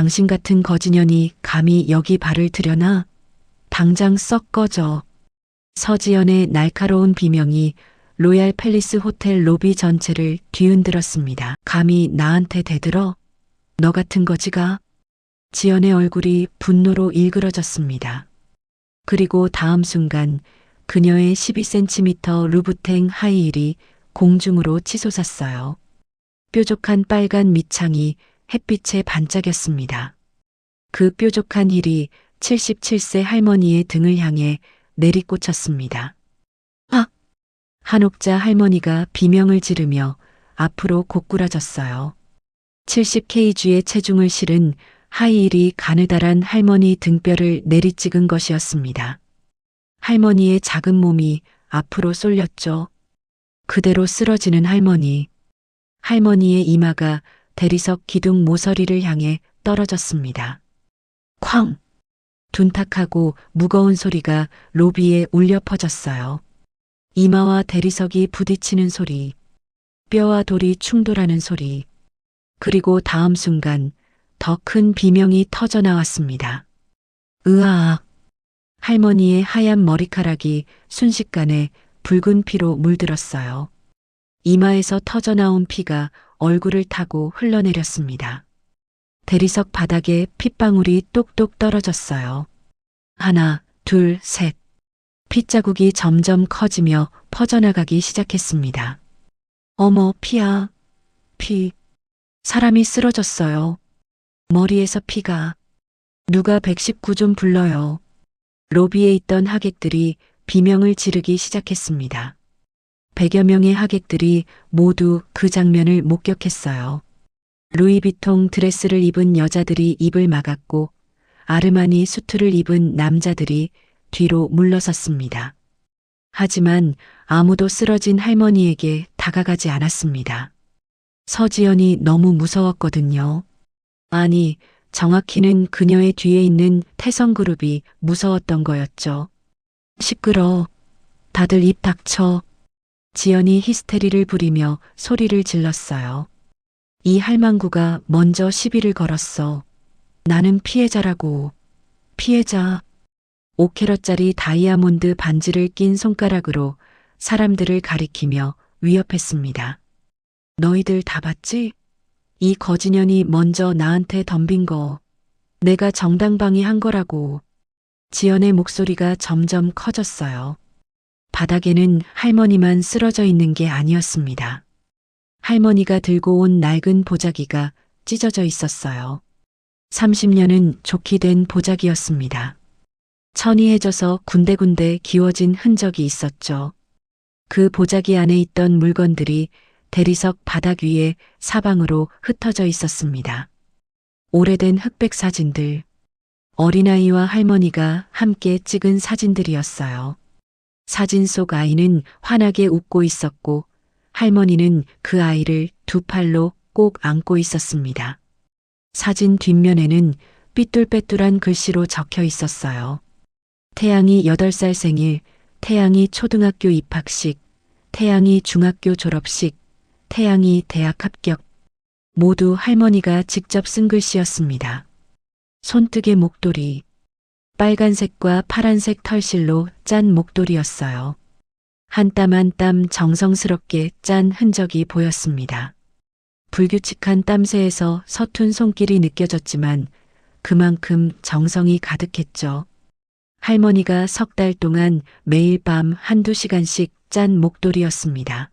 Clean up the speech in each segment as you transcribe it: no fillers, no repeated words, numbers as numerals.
당신 같은 거지년이 감히 여기 발을 들여나? 당장 썩 꺼져. 서지연의 날카로운 비명이 로얄 팰리스 호텔 로비 전체를 뒤흔들었습니다. 감히 나한테 대들어? 너 같은 거지가? 지연의 얼굴이 분노로 일그러졌습니다. 그리고 다음 순간 그녀의 12cm 루브탱 하이힐이 공중으로 치솟았어요. 뾰족한 빨간 밑창이 햇빛에 반짝였습니다. 그 뾰족한 힐이 77세 할머니의 등을 향해 내리꽂혔습니다. 아! 한옥자 할머니가 비명을 지르며 앞으로 고꾸라졌어요. 70kg의 체중을 실은 하이힐이 가느다란 할머니 등뼈를 내리찍은 것이었습니다. 할머니의 작은 몸이 앞으로 쏠렸죠. 그대로 쓰러지는 할머니. 할머니의 이마가 대리석 기둥 모서리를 향해 떨어졌습니다. 쾅! 둔탁하고 무거운 소리가 로비에 울려 퍼졌어요. 이마와 대리석이 부딪히는 소리, 뼈와 돌이 충돌하는 소리, 그리고 다음 순간 더 큰 비명이 터져 나왔습니다. 으아악! 할머니의 하얀 머리카락이 순식간에 붉은 피로 물들었어요. 이마에서 터져 나온 피가 얼굴을 타고 흘러내렸습니다. 대리석 바닥에 핏방울이 똑똑 떨어졌어요. 하나, 둘, 셋. 핏자국이 점점 커지며 퍼져나가기 시작했습니다. 어머, 피야. 피. 사람이 쓰러졌어요. 머리에서 피가. 누가 119 좀 불러요. 로비에 있던 하객들이 비명을 지르기 시작했습니다. 100여 명의 하객들이 모두 그 장면을 목격했어요. 루이비통 드레스를 입은 여자들이 입을 막았고 아르마니 수트를 입은 남자들이 뒤로 물러섰습니다. 하지만 아무도 쓰러진 할머니에게 다가가지 않았습니다. 서지연이 너무 무서웠거든요. 아니, 정확히는 그녀의 뒤에 있는 태성그룹이 무서웠던 거였죠. 시끄러. 다들 입 닥쳐. 지연이 히스테리를 부리며 소리를 질렀어요. 이 할망구가 먼저 시비를 걸었어. 나는 피해자라고. 피해자. 5캐럿짜리 다이아몬드 반지를 낀 손가락으로 사람들을 가리키며 위협했습니다. 너희들 다 봤지? 이 거지년이 먼저 나한테 덤빈 거. 내가 정당방위한 거라고. 지연의 목소리가 점점 커졌어요. 바닥에는 할머니만 쓰러져 있는 게 아니었습니다. 할머니가 들고 온 낡은 보자기가 찢어져 있었어요. 30년은 좋게 된 보자기였습니다. 천이 해져서 군데군데 기워진 흔적이 있었죠. 그 보자기 안에 있던 물건들이 대리석 바닥 위에 사방으로 흩어져 있었습니다. 오래된 흑백 사진들, 어린아이와 할머니가 함께 찍은 사진들이었어요. 사진 속 아이는 환하게 웃고 있었고 할머니는 그 아이를 두 팔로 꼭 안고 있었습니다. 사진 뒷면에는 삐뚤빼뚤한 글씨로 적혀 있었어요. 태양이 8살 생일, 태양이 초등학교 입학식, 태양이 중학교 졸업식, 태양이 대학 합격. 모두 할머니가 직접 쓴 글씨였습니다. 손뜨개 목도리, 빨간색과 파란색 털실로 짠 목도리였어요. 한 땀 한 땀 정성스럽게 짠 흔적이 보였습니다. 불규칙한 땀새에서 서툰 손길이 느껴졌지만 그만큼 정성이 가득했죠. 할머니가 3달 동안 매일 밤 1~2시간씩 짠 목도리였습니다.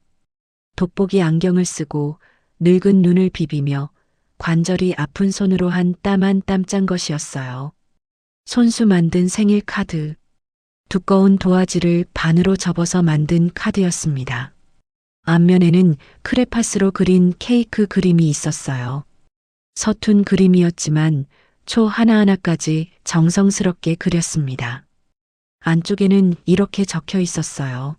돋보기 안경을 쓰고 늙은 눈을 비비며 관절이 아픈 손으로 한 땀 한 땀 짠 것이었어요. 손수 만든 생일 카드, 두꺼운 도화지를 반으로 접어서 만든 카드였습니다. 앞면에는 크레파스로 그린 케이크 그림이 있었어요. 서툰 그림이었지만 초 하나하나까지 정성스럽게 그렸습니다. 안쪽에는 이렇게 적혀 있었어요.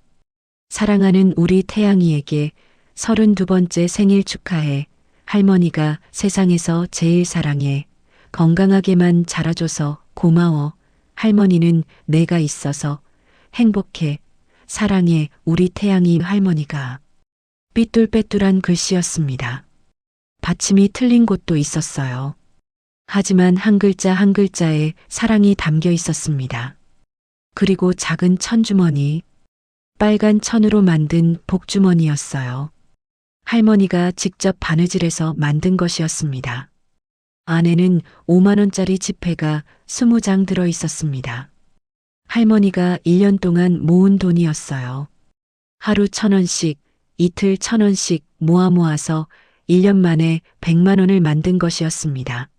사랑하는 우리 태양이에게 32번째 생일 축하해. 할머니가 세상에서 제일 사랑해. 건강하게만 자라줘서 고마워. 할머니는 내가 있어서 행복해. 사랑해 우리 태양이 할머니가. 삐뚤빼뚤한 글씨였습니다. 받침이 틀린 곳도 있었어요. 하지만 한 글자 한 글자에 사랑이 담겨 있었습니다. 그리고 작은 천주머니, 빨간 천으로 만든 복주머니였어요. 할머니가 직접 바느질해서 만든 것이었습니다. 안에는 5만 원짜리 지폐가 20장 들어 있었습니다. 할머니가 1년 동안 모은 돈이었어요. 하루 1,000원씩, 이틀 1,000원씩 모아서 1년 만에 100만 원을 만든 것이었습니다.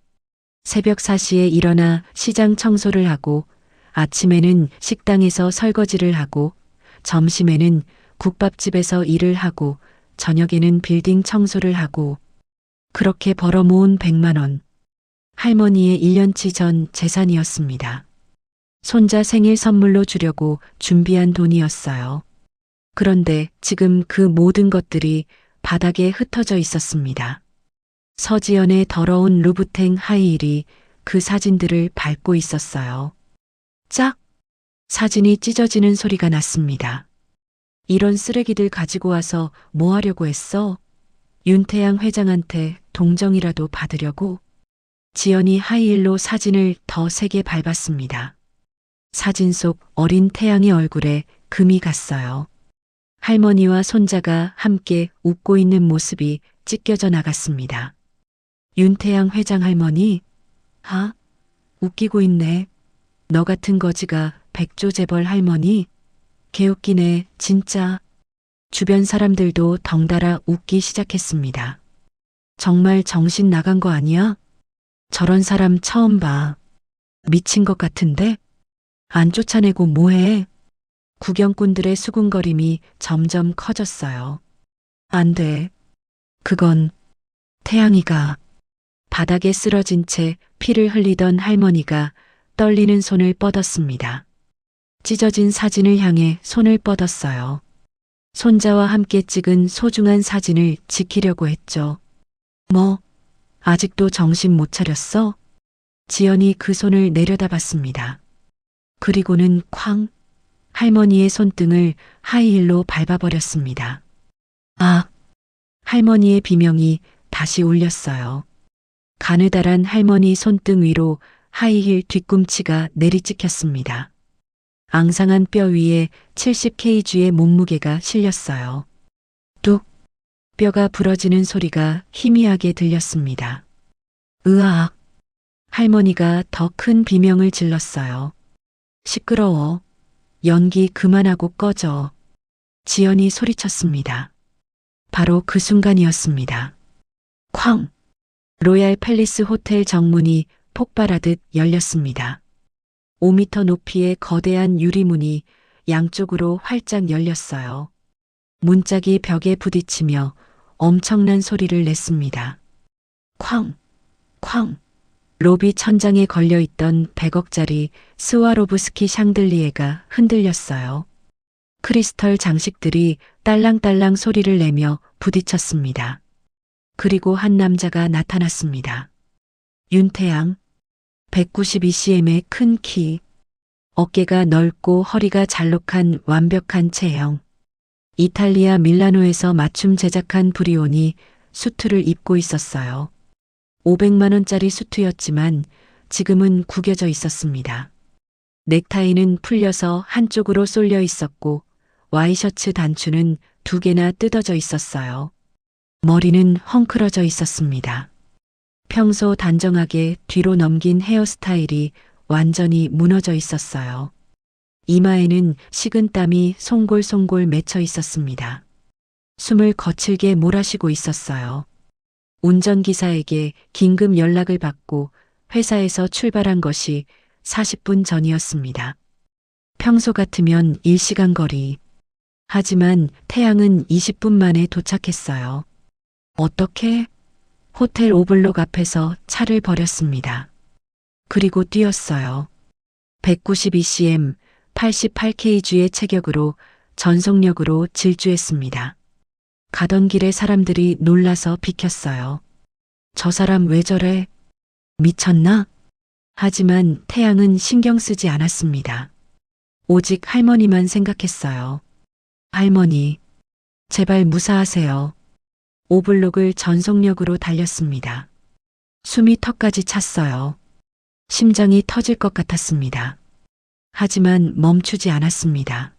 새벽 4시에 일어나 시장 청소를 하고, 아침에는 식당에서 설거지를 하고, 점심에는 국밥집에서 일을 하고, 저녁에는 빌딩 청소를 하고, 그렇게 벌어 모은 100만 원. 할머니의 1년치 전 재산이었습니다. 손자 생일 선물로 주려고 준비한 돈이었어요. 그런데 지금 그 모든 것들이 바닥에 흩어져 있었습니다. 서지연의 더러운 루브탱 하이힐이 그 사진들을 밟고 있었어요. 짝! 사진이 찢어지는 소리가 났습니다. 이런 쓰레기들 가지고 와서 뭐 하려고 했어? 윤태양 회장한테 동정이라도 받으려고? 지연이 하이힐로 사진을 더 세게 밟았습니다. 사진 속 어린 태양의 얼굴에 금이 갔어요. 할머니와 손자가 함께 웃고 있는 모습이 찢겨져 나갔습니다. 윤태양 회장 할머니, 웃기고 있네. 너 같은 거지가 백조 재벌 할머니? 개웃기네, 진짜. 주변 사람들도 덩달아 웃기 시작했습니다. 정말 정신 나간 거 아니야? 저런 사람 처음 봐. 미친 것 같은데? 안 쫓아내고 뭐해? 구경꾼들의 수군거림이 점점 커졌어요. 안 돼. 그건 태양이가. 바닥에 쓰러진 채 피를 흘리던 할머니가 떨리는 손을 뻗었습니다. 찢어진 사진을 향해 손을 뻗었어요. 손자와 함께 찍은 소중한 사진을 지키려고 했죠. 뭐, 아직도 정신 못 차렸어? 지연이 그 손을 내려다봤습니다. 그리고는 쾅! 할머니의 손등을 하이힐로 밟아버렸습니다. 할머니의 비명이 다시 울렸어요. 가느다란 할머니 손등 위로 하이힐 뒤꿈치가 내리찍혔습니다. 앙상한 뼈 위에 70kg의 몸무게가 실렸어요. 뚝! 뼈가 부러지는 소리가 희미하게 들렸습니다. 으악! 할머니가 더 큰 비명을 질렀어요. 시끄러워. 연기 그만하고 꺼져. 지연이 소리쳤습니다. 바로 그 순간이었습니다. 쾅! 로얄 팰리스 호텔 정문이 폭발하듯 열렸습니다. 5m 높이의 거대한 유리문이 양쪽으로 활짝 열렸어요. 문짝이 벽에 부딪히며 엄청난 소리를 냈습니다. 쾅! 쾅! 로비 천장에 걸려있던 100억짜리 스와로브스키 샹들리에가 흔들렸어요. 크리스털 장식들이 딸랑딸랑 소리를 내며 부딪혔습니다. 그리고 한 남자가 나타났습니다. 윤태양, 192cm의 큰 키, 어깨가 넓고 허리가 잘록한 완벽한 체형. 이탈리아 밀라노에서 맞춤 제작한 브리온이 수트를 입고 있었어요. 500만 원짜리 수트였지만 지금은 구겨져 있었습니다. 넥타이는 풀려서 한쪽으로 쏠려 있었고 와이셔츠 단추는 2개나 뜯어져 있었어요. 머리는 헝클어져 있었습니다. 평소 단정하게 뒤로 넘긴 헤어스타일이 완전히 무너져 있었어요. 이마에는 식은 땀이 송골송골 맺혀 있었습니다. 숨을 거칠게 몰아쉬고 있었어요. 운전기사에게 긴급 연락을 받고 회사에서 출발한 것이 40분 전이었습니다. 평소 같으면 1시간 거리. 하지만 태양은 20분 만에 도착했어요. 어떻게? 호텔 오블록 앞에서 차를 버렸습니다. 그리고 뛰었어요. 192cm, 88kg의 체격으로 전속력으로 질주했습니다. 가던 길에 사람들이 놀라서 비켰어요. 저 사람 왜 저래? 미쳤나? 하지만 태양은 신경 쓰지 않았습니다. 오직 할머니만 생각했어요. 할머니, 제발 무사하세요. 오블록을 전속력으로 달렸습니다. 숨이 턱까지 찼어요. 심장이 터질 것 같았습니다. 하지만 멈추지 않았습니다.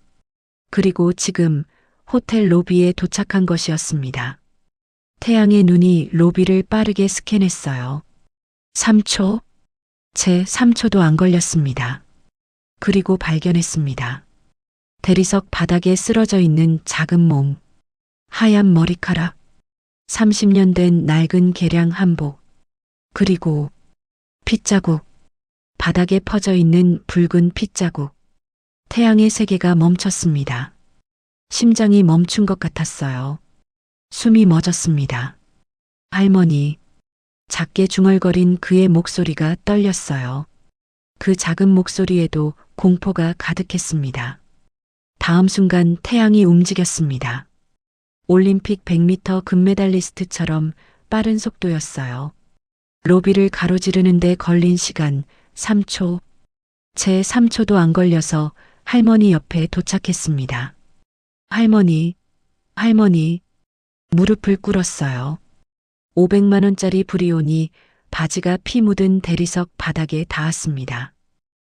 그리고 지금 호텔 로비에 도착한 것이었습니다. 태양의 눈이 로비를 빠르게 스캔했어요. 3초? 채 3초도 안 걸렸습니다. 그리고 발견했습니다. 대리석 바닥에 쓰러져 있는 작은 몸, 하얀 머리카락, 30년 된 낡은 개량 한복, 그리고 핏자국, 바닥에 퍼져 있는 붉은 핏자국. 태양의 세계가 멈췄습니다. 심장이 멈춘 것 같았어요. 숨이 멎었습니다. 할머니, 작게 중얼거린 그의 목소리가 떨렸어요. 그 작은 목소리에도 공포가 가득했습니다. 다음 순간 태양이 움직였습니다. 올림픽 100m 금메달리스트처럼 빠른 속도였어요. 로비를 가로지르는데 걸린 시간 3초. 채 3초도 안 걸려서 할머니 옆에 도착했습니다. 할머니, 할머니, 무릎을 꿇었어요. 500만 원짜리 브리온이 바지가 피 묻은 대리석 바닥에 닿았습니다.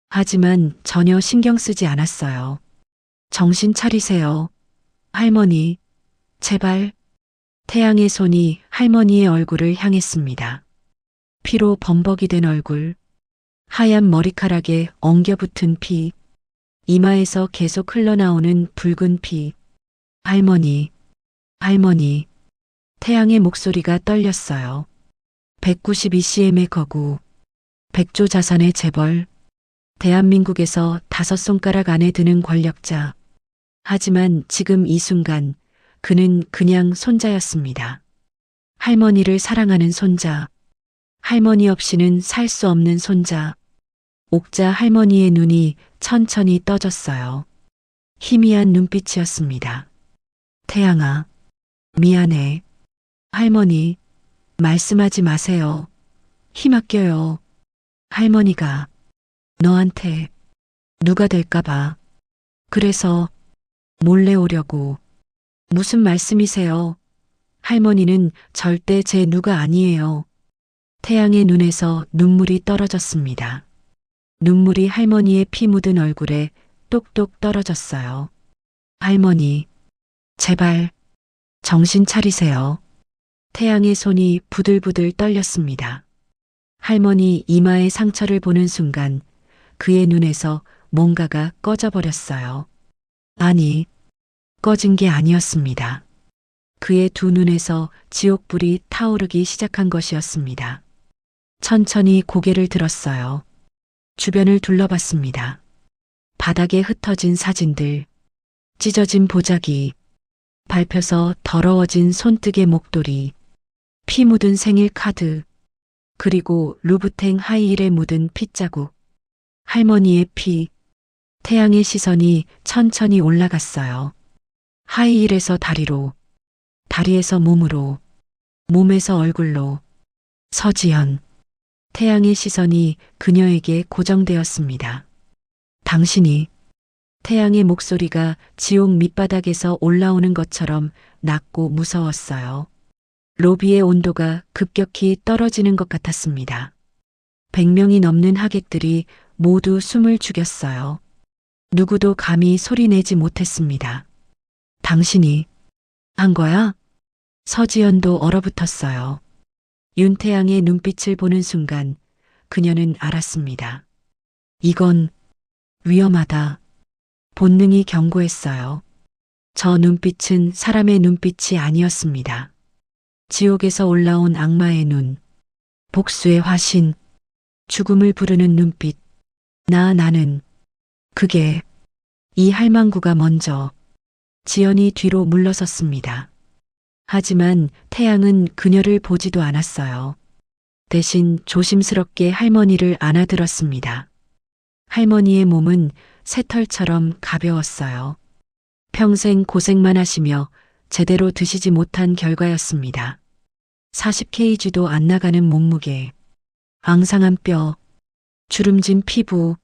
하지만 전혀 신경 쓰지 않았어요. 정신 차리세요. 할머니, 제발. 태양의 손이 할머니의 얼굴을 향했습니다. 피로 범벅이 된 얼굴, 하얀 머리카락에 엉겨붙은 피, 이마에서 계속 흘러나오는 붉은 피. 할머니, 할머니. 태양의 목소리가 떨렸어요. 192cm의 거구, 100조 자산의 재벌, 대한민국에서 5손가락 안에 드는 권력자. 하지만 지금 이 순간 그는 그냥 손자였습니다. 할머니를 사랑하는 손자. 할머니 없이는 살 수 없는 손자. 옥자 할머니의 눈이 천천히 떠졌어요. 희미한 눈빛이었습니다. 태양아, 미안해. 할머니, 말씀하지 마세요. 힘 아껴요. 할머니가 너한테 누가 될까봐. 그래서 몰래 오려고. 무슨 말씀이세요? 할머니는 절대 제 누가 아니에요. 태양의 눈에서 눈물이 떨어졌습니다. 눈물이 할머니의 피 묻은 얼굴에 똑똑 떨어졌어요. 할머니, 제발 정신 차리세요. 태양의 손이 부들부들 떨렸습니다. 할머니 이마의 상처를 보는 순간 그의 눈에서 뭔가가 꺼져버렸어요. 아니, 꺼진 게 아니었습니다. 그의 두 눈에서 지옥불이 타오르기 시작한 것이었습니다. 천천히 고개를 들었어요. 주변을 둘러봤습니다. 바닥에 흩어진 사진들, 찢어진 보자기, 밟혀서 더러워진 손뜨개 목도리, 피 묻은 생일 카드, 그리고 루브탱 하이힐에 묻은 핏자국, 할머니의 피. 태양의 시선이 천천히 올라갔어요. 하이힐에서 다리로, 다리에서 몸으로, 몸에서 얼굴로. 서지연. 태양의 시선이 그녀에게 고정되었습니다. 당신이. 태양의 목소리가 지옥 밑바닥에서 올라오는 것처럼 낮고 무서웠어요. 로비의 온도가 급격히 떨어지는 것 같았습니다. 100명이 넘는 하객들이 모두 숨을 죽였어요. 누구도 감히 소리내지 못했습니다. 당신이 한 거야? 서지연도 얼어붙었어요. 윤태양의 눈빛을 보는 순간 그녀는 알았습니다. 이건 위험하다. 본능이 경고했어요. 저 눈빛은 사람의 눈빛이 아니었습니다. 지옥에서 올라온 악마의 눈, 복수의 화신, 죽음을 부르는 눈빛. 나는. 그게 이 할망구가 먼저. 지연이 뒤로 물러섰습니다. 하지만 태양은 그녀를 보지도 않았어요. 대신 조심스럽게 할머니를 안아들었습니다. 할머니의 몸은 새털처럼 가벼웠어요. 평생 고생만 하시며 제대로 드시지 못한 결과였습니다. 40kg도 안 나가는 몸무게, 앙상한 뼈, 주름진 피부.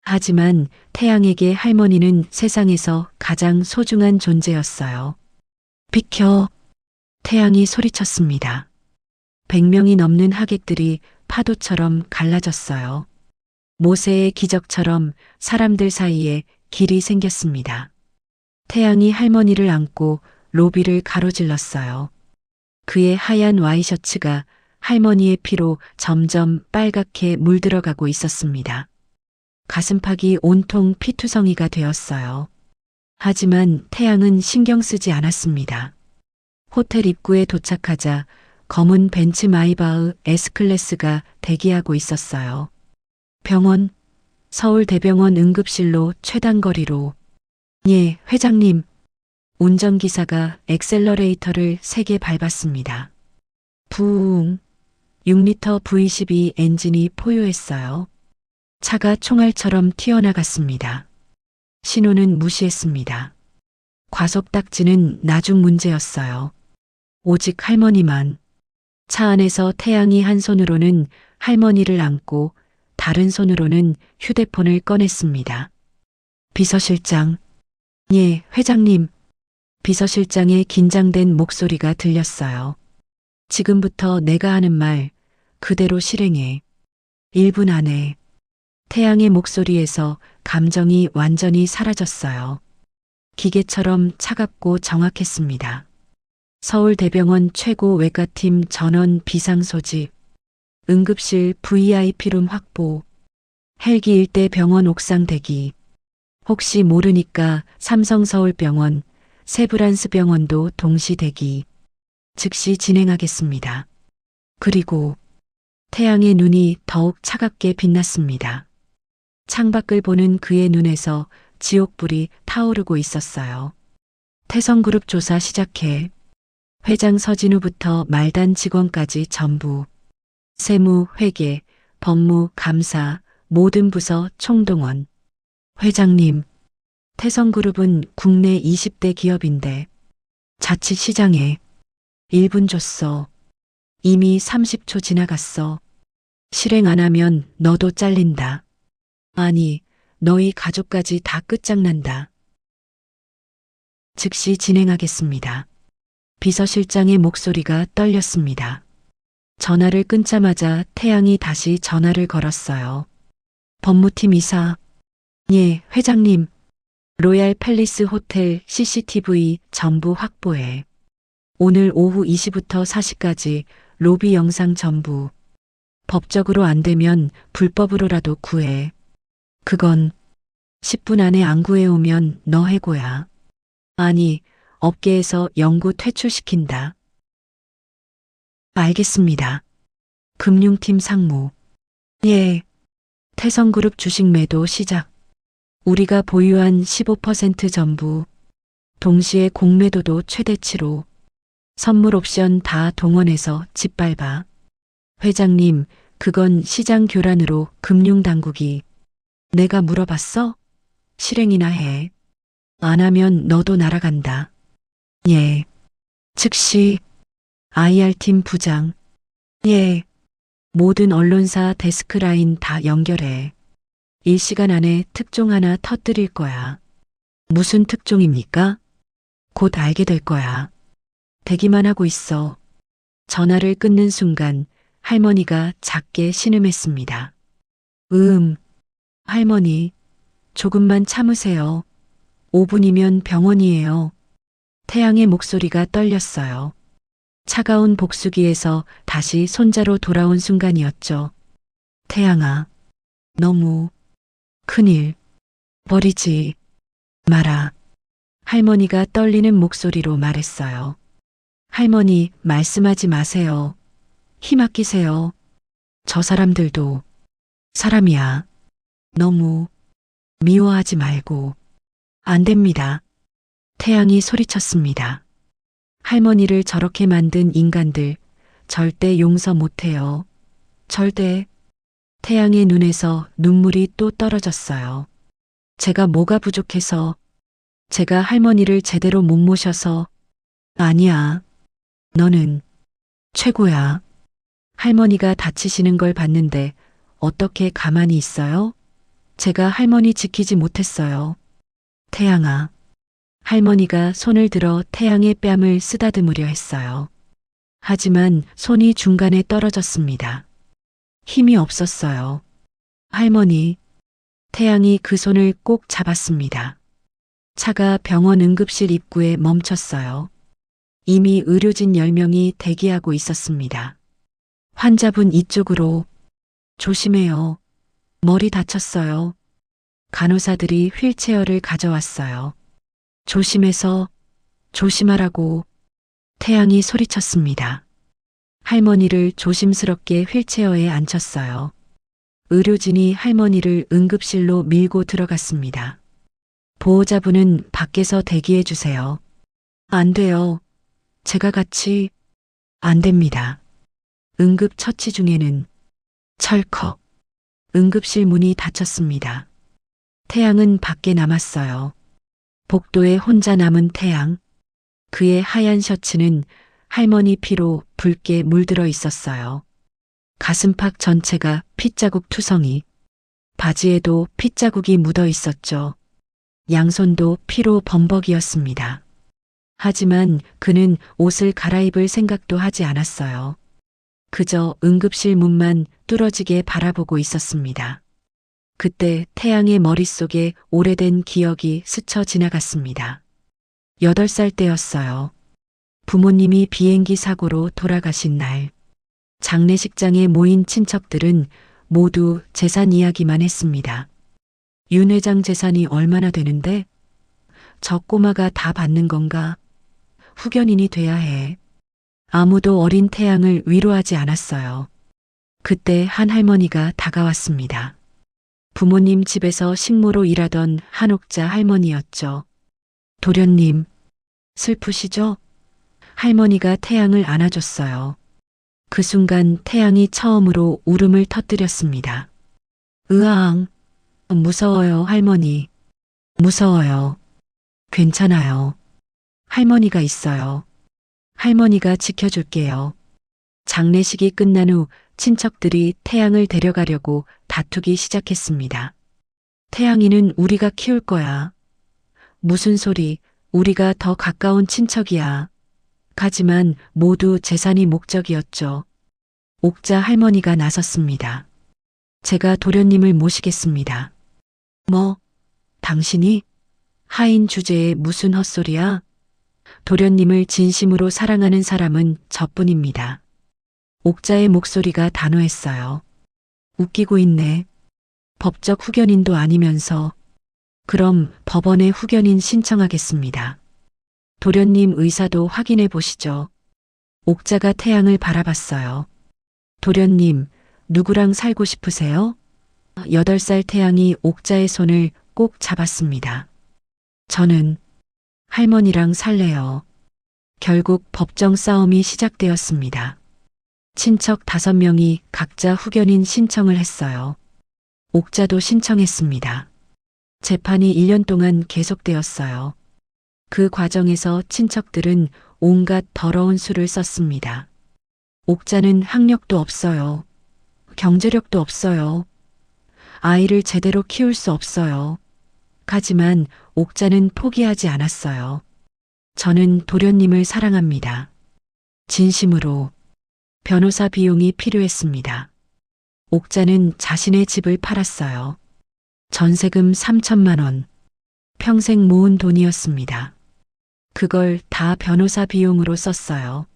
하지만 태양에게 할머니는 세상에서 가장 소중한 존재였어요. 비켜! 태양이 소리쳤습니다. 100명이 넘는 하객들이 파도처럼 갈라졌어요. 모세의 기적처럼 사람들 사이에 길이 생겼습니다. 태양이 할머니를 안고 로비를 가로질렀어요. 그의 하얀 와이셔츠가 할머니의 피로 점점 빨갛게 물들어가고 있었습니다. 가슴팍이 온통 피투성이가 되었어요. 하지만 태양은 신경 쓰지 않았습니다. 호텔 입구에 도착하자 검은 벤츠 마이바흐 S클래스가 대기하고 있었어요. 병원, 서울대병원 응급실로 최단거리로. 예, 회장님. 운전기사가 엑셀러레이터를 세게 밟았습니다. 부웅. 6리터 V12 엔진이 포효했어요. 차가 총알처럼 튀어나갔습니다. 신호는 무시했습니다. 과속 딱지는 나중 문제였어요. 오직 할머니만. 차 안에서 태양이 한 손으로는 할머니를 안고 다른 손으로는 휴대폰을 꺼냈습니다. 비서실장. 예, 회장님. 비서실장의 긴장된 목소리가 들렸어요. 지금부터 내가 하는 말 그대로 실행해. 1분 안에. 태양의 목소리에서 감정이 완전히 사라졌어요. 기계처럼 차갑고 정확했습니다. 서울대병원 최고 외과팀 전원 비상 소집. 응급실 VIP룸 확보. 헬기 일대 병원 옥상 대기. 혹시 모르니까 삼성서울병원, 세브란스병원도 동시 대기. 즉시 진행하겠습니다. 그리고 태양의 눈이 더욱 차갑게 빛났습니다. 창밖을 보는 그의 눈에서 지옥불이 타오르고 있었어요. 태성그룹 조사 시작해. 회장 서진우부터 말단 직원까지 전부. 세무, 회계, 법무, 감사, 모든 부서 총동원. 회장님, 태성그룹은 국내 20대 기업인데 자칫시장에 1분 줬어. 이미 30초 지나갔어. 실행 안 하면 너도 잘린다. 아니, 너희 가족까지 다 끝장난다. 즉시 진행하겠습니다. 비서실장의 목소리가 떨렸습니다. 전화를 끊자마자 태양이 다시 전화를 걸었어요. 법무팀 이사. 예, 회장님. 로얄 팰리스 호텔 CCTV 전부 확보해. 오늘 오후 2시부터 4시까지 로비 영상 전부. 법적으로 안 되면 불법으로라도 구해. 그건 10분 안에 안 구해오면 너 해고야. 아니, 업계에서 영구 퇴출시킨다. 알겠습니다. 금융팀 상무. 예. 태성그룹 주식 매도 시작. 우리가 보유한 15% 전부. 동시에 공매도도 최대치로. 선물 옵션 다 동원해서 짓밟아. 회장님, 그건 시장 교란으로 금융당국이. 내가 물어봤어? 실행이나 해. 안 하면 너도 날아간다. 예. 즉시. IR팀 부장. 예. 모든 언론사 데스크라인 다 연결해. 1시간 안에 특종 하나 터뜨릴 거야. 무슨 특종입니까? 곧 알게 될 거야. 대기만 하고 있어. 전화를 끊는 순간 할머니가 작게 신음했습니다. 할머니, 조금만 참으세요. 5분이면 병원이에요. 태양의 목소리가 떨렸어요. 차가운 복수기에서 다시 손자로 돌아온 순간이었죠. 태양아, 너무 큰일 버리지 마라. 할머니가 떨리는 목소리로 말했어요. 할머니, 말씀하지 마세요. 힘 아끼세요. 저 사람들도 사람이야. 너무 미워하지 말고. 안 됩니다. 태양이 소리쳤습니다. 할머니를 저렇게 만든 인간들 절대 용서 못해요. 절대. 태양의 눈에서 눈물이 또 떨어졌어요. 제가 뭐가 부족해서, 제가 할머니를 제대로 못 모셔서. 아니야. 너는 최고야. 할머니가 다치시는 걸 봤는데 어떻게 가만히 있어요? 제가 할머니 지키지 못했어요. 태양아. 할머니가 손을 들어 태양의 뺨을 쓰다듬으려 했어요. 하지만 손이 중간에 떨어졌습니다. 힘이 없었어요. 할머니, 태양이 그 손을 꼭 잡았습니다. 차가 병원 응급실 입구에 멈췄어요. 이미 의료진 10명이 대기하고 있었습니다. 환자분 이쪽으로. 조심해요. 머리 다쳤어요. 간호사들이 휠체어를 가져왔어요. 조심해서, 조심하라고. 태양이 소리쳤습니다. 할머니를 조심스럽게 휠체어에 앉혔어요. 의료진이 할머니를 응급실로 밀고 들어갔습니다. 보호자분은 밖에서 대기해 주세요. 안 돼요. 제가 같이. 안 됩니다. 응급 처치 중에는. 철컥. 응급실 문이 닫혔습니다. 태양은 밖에 남았어요. 복도에 혼자 남은 태양. 그의 하얀 셔츠는 할머니 피로 붉게 물들어 있었어요. 가슴팍 전체가 핏자국 투성이. 바지에도 핏자국이 묻어 있었죠. 양손도 피로 범벅이었습니다. 하지만 그는 옷을 갈아입을 생각도 하지 않았어요. 그저 응급실 문만 뚫어지게 바라보고 있었습니다. 그때 태양의 머릿속에 오래된 기억이 스쳐 지나갔습니다. 8살 때였어요. 부모님이 비행기 사고로 돌아가신 날. 장례식장에 모인 친척들은 모두 재산 이야기만 했습니다. 윤 회장 재산이 얼마나 되는데? 저 꼬마가 다 받는 건가? 후견인이 돼야 해. 아무도 어린 태양을 위로하지 않았어요. 그때 한 할머니가 다가왔습니다. 부모님 집에서 식모로 일하던 한옥자 할머니였죠. 도련님, 슬프시죠? 할머니가 태양을 안아줬어요. 그 순간 태양이 처음으로 울음을 터뜨렸습니다. 으앙, 무서워요, 할머니. 무서워요. 괜찮아요. 할머니가 있어요. 할머니가 지켜줄게요. 장례식이 끝난 후 친척들이 태양을 데려가려고 다투기 시작했습니다. 태양이는 우리가 키울 거야. 무슨 소리, 우리가 더 가까운 친척이야. 하지만 모두 재산이 목적이었죠. 옥자 할머니가 나섰습니다. 제가 도련님을 모시겠습니다. 뭐, 당신이? 하인 주제에 무슨 헛소리야? 도련님을 진심으로 사랑하는 사람은 저뿐입니다. 옥자의 목소리가 단호했어요. 웃기고 있네. 법적 후견인도 아니면서. 그럼 법원에 후견인 신청하겠습니다. 도련님 의사도 확인해 보시죠. 옥자가 태양을 바라봤어요. 도련님, 누구랑 살고 싶으세요? 8살 태양이 옥자의 손을 꼭 잡았습니다. 저는 할머니랑 살래요. 결국 법정 싸움이 시작되었습니다. 친척 5명이 각자 후견인 신청을 했어요. 옥자도 신청했습니다. 재판이 1년 동안 계속되었어요. 그 과정에서 친척들은 온갖 더러운 수를 썼습니다. 옥자는 학력도 없어요. 경제력도 없어요. 아이를 제대로 키울 수 없어요. 하지만 옥자는 포기하지 않았어요. 저는 도련님을 사랑합니다. 진심으로. 변호사 비용이 필요했습니다. 옥자는 자신의 집을 팔았어요. 전세금 3천만 원. 평생 모은 돈이었습니다. 그걸 다 변호사 비용으로 썼어요.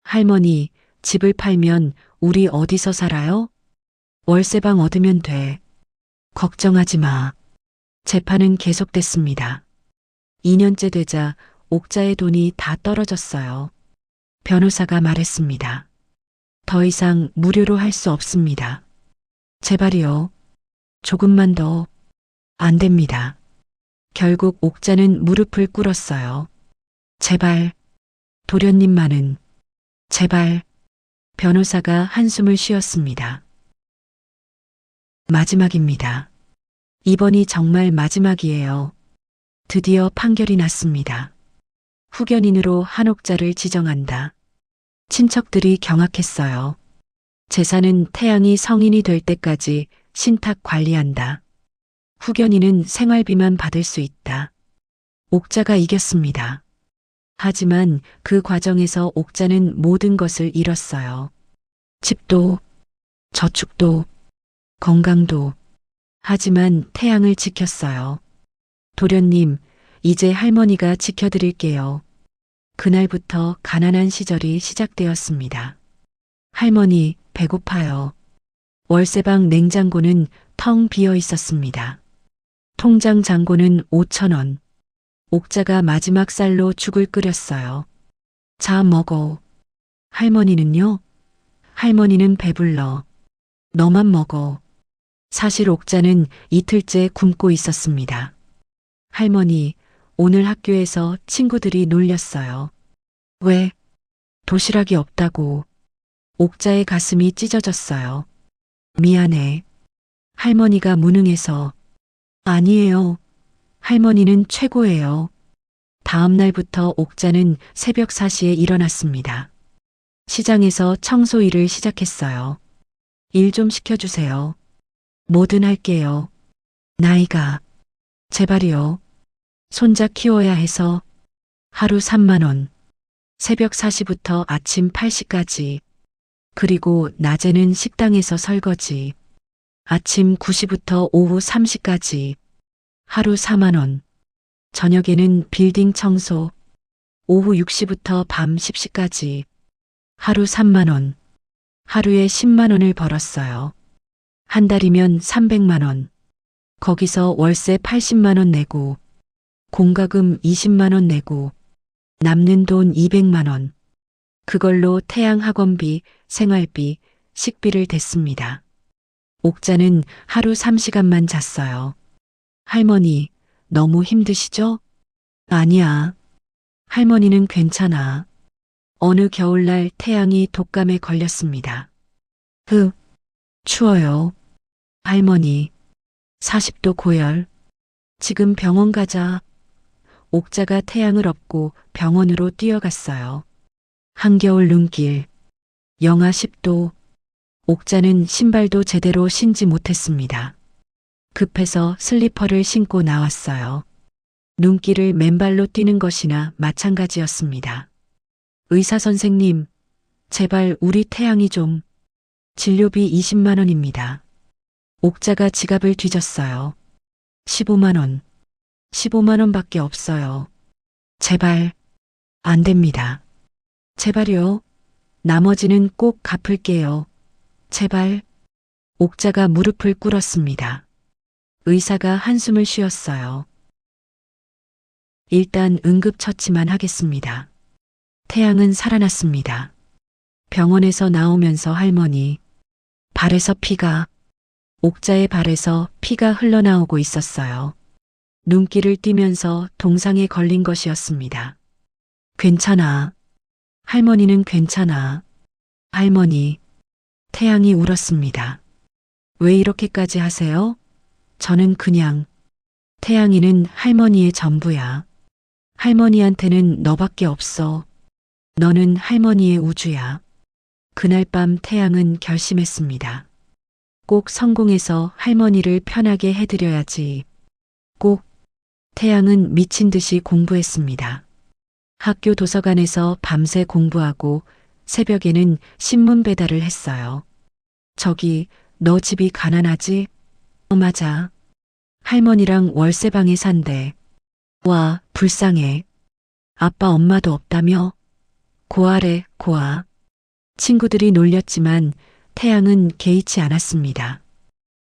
할머니, 집을 팔면 우리 어디서 살아요? 월세방 얻으면 돼. 걱정하지 마. 재판은 계속됐습니다. 2년째 되자 옥자의 돈이 다 떨어졌어요. 변호사가 말했습니다. 더 이상 무료로 할 수 없습니다. 제발이요. 조금만 더. 안 됩니다. 결국 옥자는 무릎을 꿇었어요. 제발. 도련님만은. 제발. 변호사가 한숨을 쉬었습니다. 마지막입니다. 이번이 정말 마지막이에요. 드디어 판결이 났습니다. 후견인으로 한옥자를 지정한다. 친척들이 경악했어요. 재산은 태양이 성인이 될 때까지 신탁 관리한다. 후견인은 생활비만 받을 수 있다. 옥자가 이겼습니다. 하지만 그 과정에서 옥자는 모든 것을 잃었어요. 집도, 저축도, 건강도. 하지만 태양을 지켰어요. 도련님, 이제 할머니가 지켜드릴게요. 그날부터 가난한 시절이 시작되었습니다. 할머니, 배고파요. 월세방 냉장고는 텅 비어 있었습니다. 통장 잔고는 5,000원. 옥자가 마지막 쌀로 죽을 끓였어요. 자, 먹어. 할머니는요? 할머니는 배불러. 너만 먹어. 사실 옥자는 이틀째 굶고 있었습니다. 할머니, 오늘 학교에서 친구들이 놀렸어요. 왜? 도시락이 없다고. 옥자의 가슴이 찢어졌어요. 미안해. 할머니가 무능해서. 아니에요. 할머니는 최고예요. 다음 날부터 옥자는 새벽 4시에 일어났습니다. 시장에서 청소 일을 시작했어요. 일 좀 시켜주세요. 뭐든 할게요. 나이가. 제발이요. 손자 키워야 해서. 하루 3만 원. 새벽 4시부터 아침 8시까지. 그리고 낮에는 식당에서 설거지. 아침 9시부터 오후 3시까지. 하루 4만 원. 저녁에는 빌딩 청소. 오후 6시부터 밤 10시까지. 하루 3만 원. 하루에 10만 원을 벌었어요. 한 달이면 300만 원. 거기서 월세 80만 원 내고, 공과금 20만 원 내고, 남는 돈 200만 원. 그걸로 태양 학원비, 생활비, 식비를 댔습니다. 옥자는 하루 3시간만 잤어요. 할머니, 너무 힘드시죠? 아니야. 할머니는 괜찮아. 어느 겨울날 태양이 독감에 걸렸습니다. 추워요. 할머니, 40도 고열. 지금 병원 가자. 옥자가 태양을 업고 병원으로 뛰어갔어요. 한겨울 눈길. 영하 10도. 옥자는 신발도 제대로 신지 못했습니다. 급해서 슬리퍼를 신고 나왔어요. 눈길을 맨발로 뛰는 것이나 마찬가지였습니다. 의사 선생님, 제발 우리 태양이 좀. 진료비 20만 원입니다. 옥자가 지갑을 뒤졌어요. 15만 원. 15만 원밖에 없어요. 제발. 안 됩니다. 제발요. 나머지는 꼭 갚을게요. 제발. 옥자가 무릎을 꿇었습니다. 의사가 한숨을 쉬었어요. 일단 응급처치만 하겠습니다. 태양은 살아났습니다. 병원에서 나오면서 할머니, 발에서 피가, 옥자의 발에서 피가 흘러나오고 있었어요. 눈길을 띄면서 동상에 걸린 것이었습니다. 괜찮아. 할머니는 괜찮아. 할머니, 태양이 울었습니다. 왜 이렇게까지 하세요? 저는 그냥. 태양이는 할머니의 전부야. 할머니한테는 너밖에 없어. 너는 할머니의 우주야. 그날 밤 태양은 결심했습니다. 꼭 성공해서 할머니를 편하게 해드려야지. 꼭. 태양은 미친 듯이 공부했습니다. 학교 도서관에서 밤새 공부하고 새벽에는 신문 배달을 했어요. 저기, 너 집이 가난하지? 맞아. 할머니랑 월세방에 산대. 와, 불쌍해. 아빠 엄마도 없다며? 고아래, 고아. 친구들이 놀렸지만 태양은 개의치 않았습니다.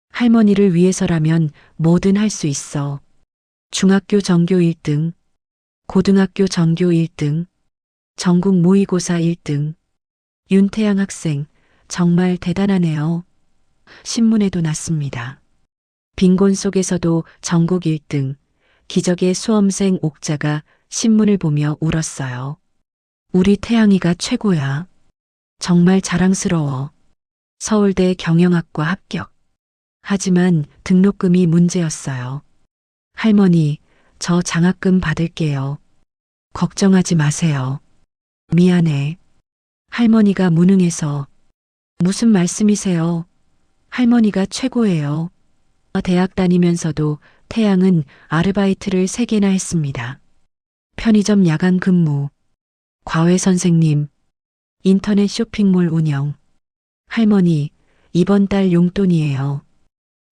할머니를 위해서라면 뭐든 할 수 있어. 중학교 전교 1등, 고등학교 전교 1등, 전국 모의고사 1등. 윤태양 학생, 정말 대단하네요. 신문에도 났습니다. 빈곤 속에서도 전국 1등, 기적의 수험생 옥자가 신문을 보며 울었어요. 우리 태양이가 최고야. 정말 자랑스러워. 서울대 경영학과 합격. 하지만 등록금이 문제였어요. 할머니, 저 장학금 받을게요. 걱정하지 마세요. 미안해. 할머니가 무능해서. 무슨 말씀이세요? 할머니가 최고예요. 대학 다니면서도 태양은 아르바이트를 3개나 했습니다. 편의점 야간 근무, 과외 선생님, 인터넷 쇼핑몰 운영. 할머니, 이번 달 용돈이에요.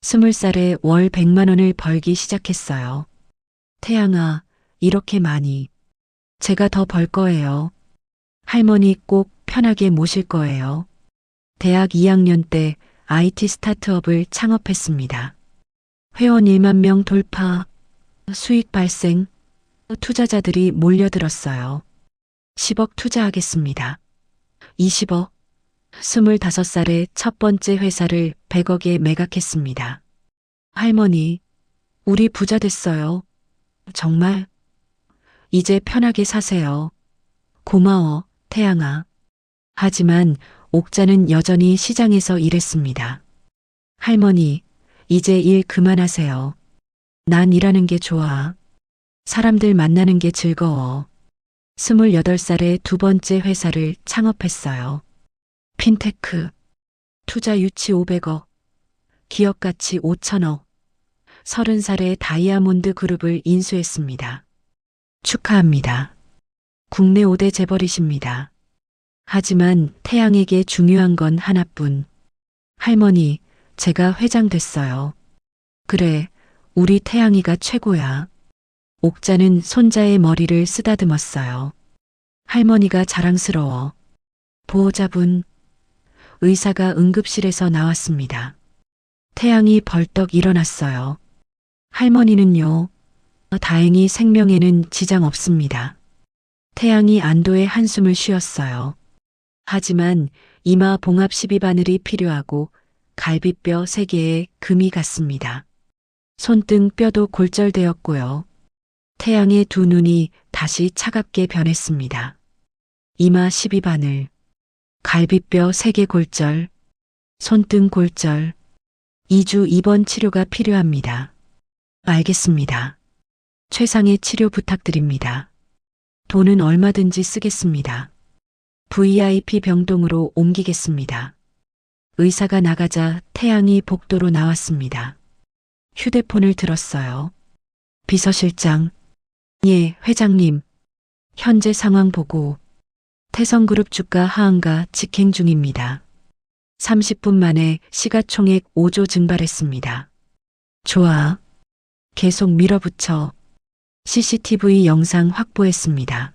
20살에 월 100만 원을 벌기 시작했어요. 태양아, 이렇게 많이. 제가 더 벌 거예요. 할머니 꼭 편하게 모실 거예요. 대학 2학년 때 IT 스타트업을 창업했습니다. 회원 1만 명 돌파, 수익 발생, 투자자들이 몰려들었어요. 10억 투자하겠습니다. 20억. 25살에 첫 번째 회사를 100억에 매각했습니다. 할머니, 우리 부자 됐어요. 정말? 이제 편하게 사세요. 고마워, 태양아. 하지만 옥자는 여전히 시장에서 일했습니다. 할머니, 이제 일 그만하세요. 난 일하는 게 좋아. 사람들 만나는 게 즐거워. 28살에 두 번째 회사를 창업했어요. 핀테크, 투자 유치 500억, 기업 가치 5천억, 30살에 다이아몬드 그룹을 인수했습니다. 축하합니다. 국내 5대 재벌이십니다. 하지만 태양에게 중요한 건 하나뿐. 할머니, 제가 회장 됐어요. 그래, 우리 태양이가 최고야. 옥자는 손자의 머리를 쓰다듬었어요. 할머니가 자랑스러워. 보호자분, 의사가 응급실에서 나왔습니다. 태양이 벌떡 일어났어요. 할머니는요? 다행히 생명에는 지장 없습니다. 태양이 안도의 한숨을 쉬었어요. 하지만 이마 봉합 12바늘이 필요하고 갈비뼈 3개에 금이 갔습니다. 손등 뼈도 골절되었고요. 태양의 두 눈이 다시 차갑게 변했습니다. 이마 12바늘, 갈비뼈 3개 골절, 손등 골절, 2주 입원 치료가 필요합니다. 알겠습니다. 최상의 치료 부탁드립니다. 돈은 얼마든지 쓰겠습니다. VIP 병동으로 옮기겠습니다. 의사가 나가자 태양이 복도로 나왔습니다. 휴대폰을 들었어요. 비서실장, 예, 회장님. 현재 상황 보고 태성그룹 주가 하한가 직행 중입니다. 30분 만에 시가총액 5조 증발했습니다. 좋아. 계속 밀어붙여. CCTV 영상 확보했습니다.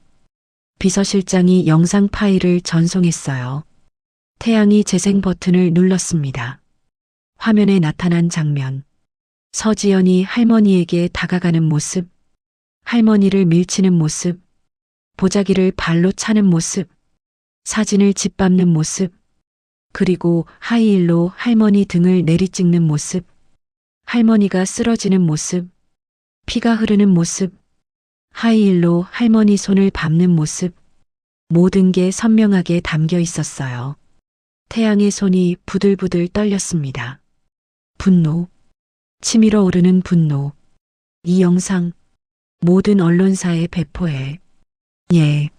비서실장이 영상 파일을 전송했어요. 태양이 재생 버튼을 눌렀습니다. 화면에 나타난 장면. 서지연이 할머니에게 다가가는 모습, 할머니를 밀치는 모습, 보자기를 발로 차는 모습, 사진을 짓밟는 모습, 그리고 하이힐로 할머니 등을 내리찍는 모습, 할머니가 쓰러지는 모습, 피가 흐르는 모습, 하이힐로 할머니 손을 밟는 모습, 모든 게 선명하게 담겨 있었어요. 태양의 손이 부들부들 떨렸습니다. 분노, 치밀어 오르는 분노. 이 영상 모든 언론사에 배포해. 예.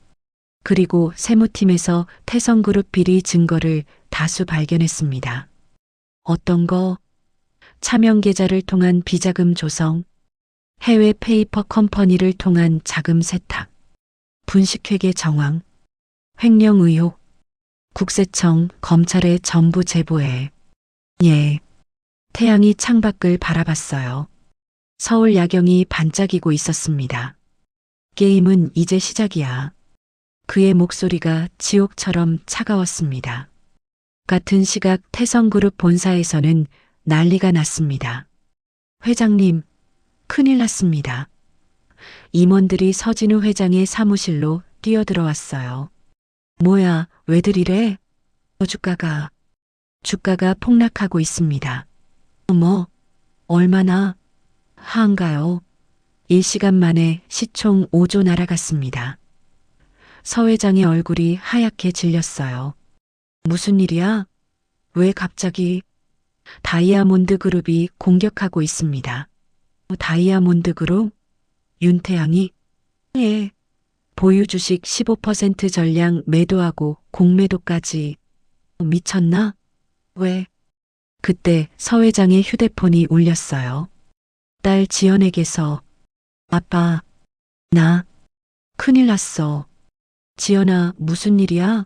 그리고 세무팀에서 태성그룹 비리 증거를 다수 발견했습니다. 어떤 거? 차명 계좌를 통한 비자금 조성, 해외 페이퍼 컴퍼니를 통한 자금 세탁, 분식회계 정황, 횡령 의혹, 국세청, 검찰에 전부 제보해. 예. 태양이 창밖을 바라봤어요. 서울 야경이 반짝이고 있었습니다. 게임은 이제 시작이야. 그의 목소리가 지옥처럼 차가웠습니다. 같은 시각 태성그룹 본사에서는 난리가 났습니다. 회장님, 큰일 났습니다. 임원들이 서진우 회장의 사무실로 뛰어들어왔어요. 뭐야, 왜들 이래? 주가가 폭락하고 있습니다. 어머, 얼마나 하한가요? 1시간 만에 시총 5조 날아갔습니다. 서 회장의 얼굴이 하얗게 질렸어요. 무슨 일이야? 왜 갑자기? 다이아몬드 그룹이 공격하고 있습니다. 다이아몬드 그룹? 윤태양이? 예. 보유 주식 15% 전량 매도하고 공매도까지. 미쳤나? 왜? 그때 서 회장의 휴대폰이 울렸어요. 딸 지연에게서 아빠, 나 큰일 났어. 지연아, 무슨 일이야?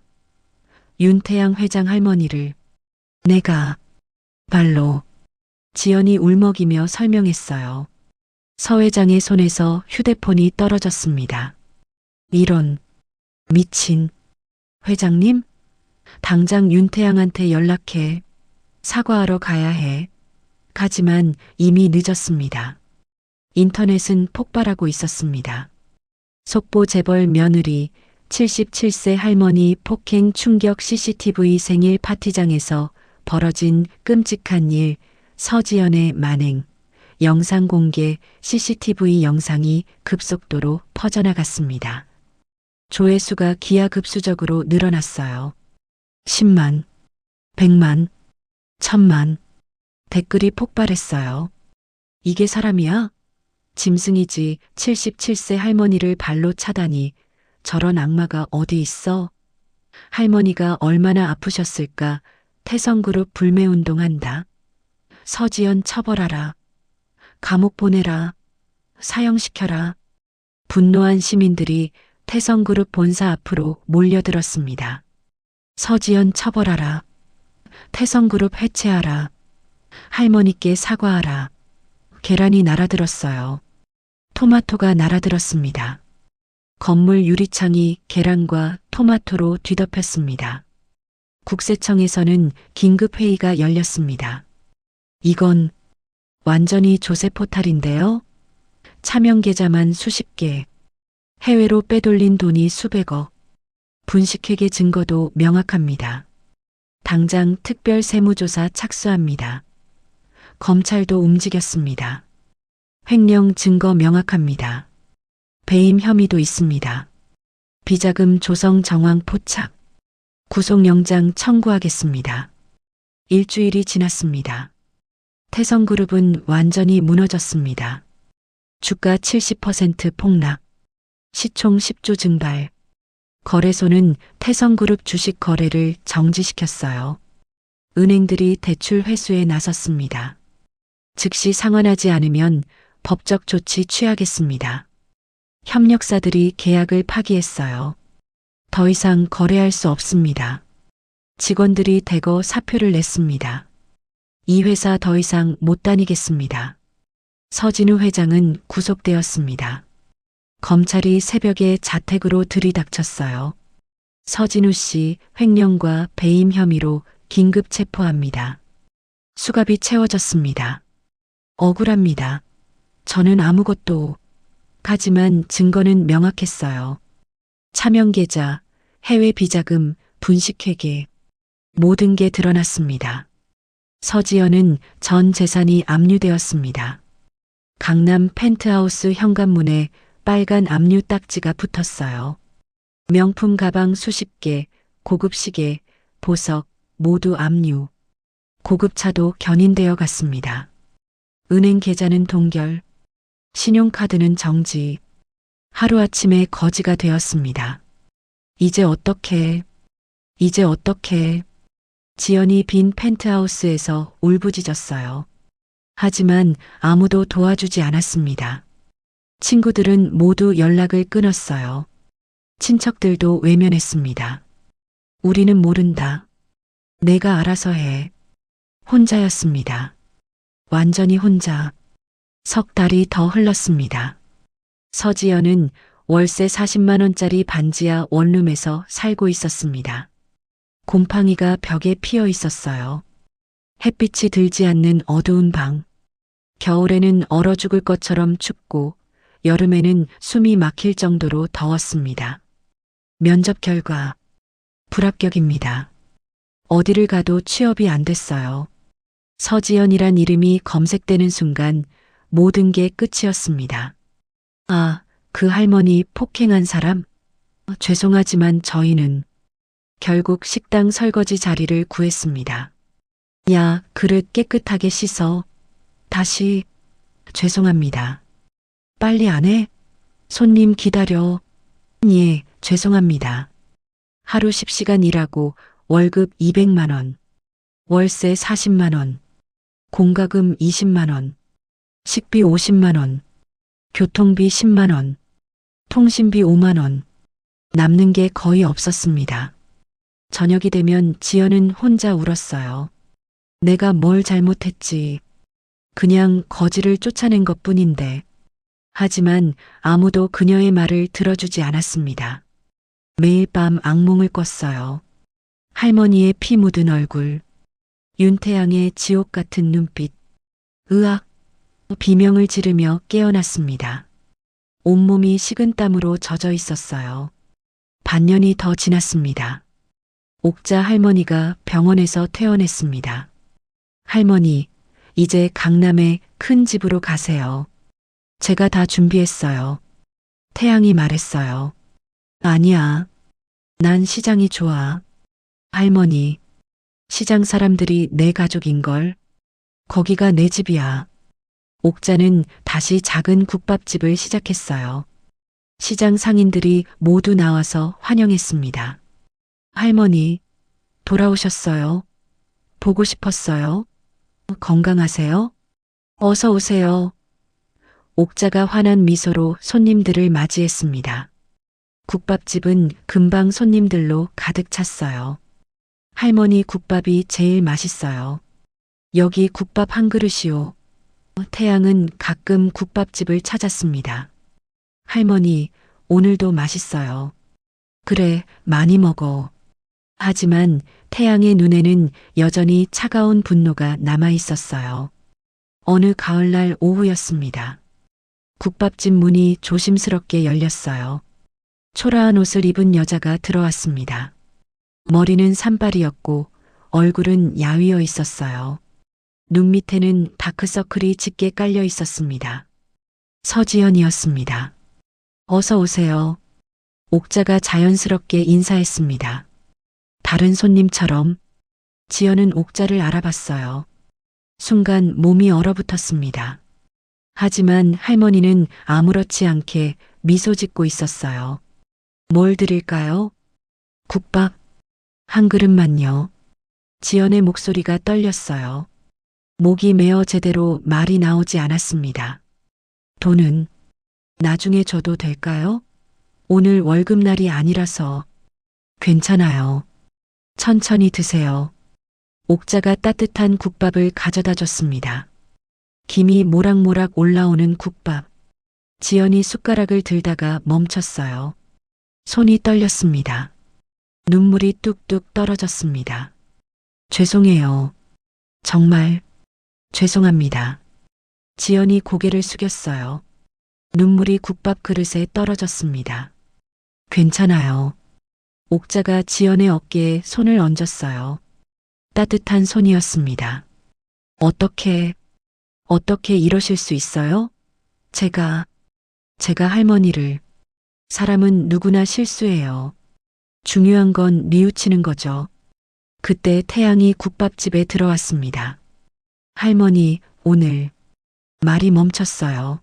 윤태양 회장 할머니를 내가 발로. 지연이 울먹이며 설명했어요. 서 회장의 손에서 휴대폰이 떨어졌습니다. 이런, 미친. 회장님? 당장 윤태양한테 연락해. 사과하러 가야 해. 하지만 이미 늦었습니다. 인터넷은 폭발하고 있었습니다. 속보 재벌 며느리 77세 할머니 폭행 충격 CCTV 생일 파티장에서 벌어진 끔찍한 일, 서지연의 만행, 영상 공개 CCTV 영상이 급속도로 퍼져나갔습니다. 조회수가 기하급수적으로 늘어났어요. 10만, 100만, 1000만, 댓글이 폭발했어요. 이게 사람이야? 짐승이지. 77세 할머니를 발로 차다니. 저런 악마가 어디 있어? 할머니가 얼마나 아프셨을까? 태성그룹 불매운동한다. 서지연 처벌하라. 감옥 보내라. 사형시켜라. 분노한 시민들이 태성그룹 본사 앞으로 몰려들었습니다. 서지연 처벌하라. 태성그룹 해체하라. 할머니께 사과하라. 계란이 날아들었어요. 토마토가 날아들었습니다. 건물 유리창이 계란과 토마토로 뒤덮였습니다. 국세청에서는 긴급회의가 열렸습니다. 이건 완전히 조세포탈인데요. 차명 계좌만 수십 개, 해외로 빼돌린 돈이 수백억, 분식회계 증거도 명확합니다. 당장 특별 세무조사 착수합니다. 검찰도 움직였습니다. 횡령 증거 명확합니다. 배임 혐의도 있습니다. 비자금 조성 정황 포착. 구속영장 청구하겠습니다. 일주일이 지났습니다. 태성그룹은 완전히 무너졌습니다. 주가 70% 폭락. 시총 10조 증발. 거래소는 태성그룹 주식 거래를 정지시켰어요. 은행들이 대출 회수에 나섰습니다. 즉시 상환하지 않으면 법적 조치 취하겠습니다. 협력사들이 계약을 파기했어요. 더 이상 거래할 수 없습니다. 직원들이 대거 사표를 냈습니다. 이 회사 더 이상 못 다니겠습니다. 서진우 회장은 구속되었습니다. 검찰이 새벽에 자택으로 들이닥쳤어요. 서진우 씨 횡령과 배임 혐의로 긴급 체포합니다. 수갑이 채워졌습니다. 억울합니다. 저는 아무것도. 하지만 증거는 명확했어요. 차명 계좌, 해외 비자금, 분식회계. 모든 게 드러났습니다. 서지연은 전 재산이 압류되었습니다. 강남 펜트하우스 현관문에 빨간 압류 딱지가 붙었어요. 명품 가방 수십 개, 고급 시계, 보석 모두 압류. 고급차도 견인되어 갔습니다. 은행 계좌는 동결, 신용카드는 정지. 하루아침에 거지가 되었습니다. 이제 어떻게? 지연이 빈 펜트하우스에서 울부짖었어요. 하지만 아무도 도와주지 않았습니다. 친구들은 모두 연락을 끊었어요. 친척들도 외면했습니다. 우리는 모른다. 내가 알아서 해. 혼자였습니다. 완전히 혼자. 석 달이 더 흘렀습니다. 서지연은 월세 40만 원짜리 반지하 원룸에서 살고 있었습니다. 곰팡이가 벽에 피어 있었어요. 햇빛이 들지 않는 어두운 방. 겨울에는 얼어 죽을 것처럼 춥고 여름에는 숨이 막힐 정도로 더웠습니다. 면접 결과 불합격입니다. 어디를 가도 취업이 안 됐어요. 서지연이란 이름이 검색되는 순간 모든 게 끝이었습니다. 아, 그 할머니 폭행한 사람? 죄송하지만 저희는 결국 식당 설거지 자리를 구했습니다. 야, 그릇 깨끗하게 씻어. 다시. 죄송합니다. 빨리 안 해? 손님 기다려. 예, 죄송합니다. 하루 10시간 일하고 월급 200만 원. 월세 40만 원. 공과금 20만 원. 식비 50만 원. 교통비 10만 원. 통신비 5만 원. 남는 게 거의 없었습니다. 저녁이 되면 지연은 혼자 울었어요. 내가 뭘 잘못했지. 그냥 거지를 쫓아낸 것뿐인데. 하지만 아무도 그녀의 말을 들어주지 않았습니다. 매일 밤 악몽을 꿨어요. 할머니의 피 묻은 얼굴, 윤태양의 지옥 같은 눈빛, 으악! 비명을 지르며 깨어났습니다. 온몸이 식은땀으로 젖어 있었어요. 반년이 더 지났습니다. 옥자 할머니가 병원에서 퇴원했습니다. 할머니, 이제 강남에 큰 집으로 가세요. 제가 다 준비했어요. 태양이 말했어요. 아니야. 난 시장이 좋아. 할머니, 시장 사람들이 내 가족인걸. 거기가 내 집이야. 옥자는 다시 작은 국밥집을 시작했어요. 시장 상인들이 모두 나와서 환영했습니다. 할머니, 돌아오셨어요? 보고 싶었어요? 건강하세요? 어서 오세요. 옥자가 환한 미소로 손님들을 맞이했습니다. 국밥집은 금방 손님들로 가득 찼어요. 할머니 국밥이 제일 맛있어요. 여기 국밥 한 그릇이요. 태양은 가끔 국밥집을 찾았습니다. 할머니, 오늘도 맛있어요. 그래, 많이 먹어. 하지만 태양의 눈에는 여전히 차가운 분노가 남아 있었어요. 어느 가을날 오후였습니다. 국밥집 문이 조심스럽게 열렸어요. 초라한 옷을 입은 여자가 들어왔습니다. 머리는 산발이었고 얼굴은 야위어 있었어요. 눈 밑에는 다크서클이 짙게 깔려 있었습니다. 서지연이었습니다. 어서 오세요. 옥자가 자연스럽게 인사했습니다. 다른 손님처럼 지연은 옥자를 알아봤어요. 순간 몸이 얼어붙었습니다. 하지만 할머니는 아무렇지 않게 미소 짓고 있었어요. 뭘 드릴까요? 국밥 한 그릇만요. 지연의 목소리가 떨렸어요. 목이 메어 제대로 말이 나오지 않았습니다. 돈은 나중에 줘도 될까요? 오늘 월급날이 아니라서. 괜찮아요. 천천히 드세요. 옥자가 따뜻한 국밥을 가져다 줬습니다. 김이 모락모락 올라오는 국밥. 지연이 숟가락을 들다가 멈췄어요. 손이 떨렸습니다. 눈물이 뚝뚝 떨어졌습니다. 죄송해요. 정말 죄송합니다. 지연이 고개를 숙였어요. 눈물이 국밥 그릇에 떨어졌습니다. 괜찮아요. 옥자가 지연의 어깨에 손을 얹었어요. 따뜻한 손이었습니다. 어떻게 이러실 수 있어요? 제가 할머니를. 사람은 누구나 실수해요. 중요한 건 뉘우치는 거죠. 그때 태양이 국밥집에 들어왔습니다. 할머니, 오늘. 말이 멈췄어요.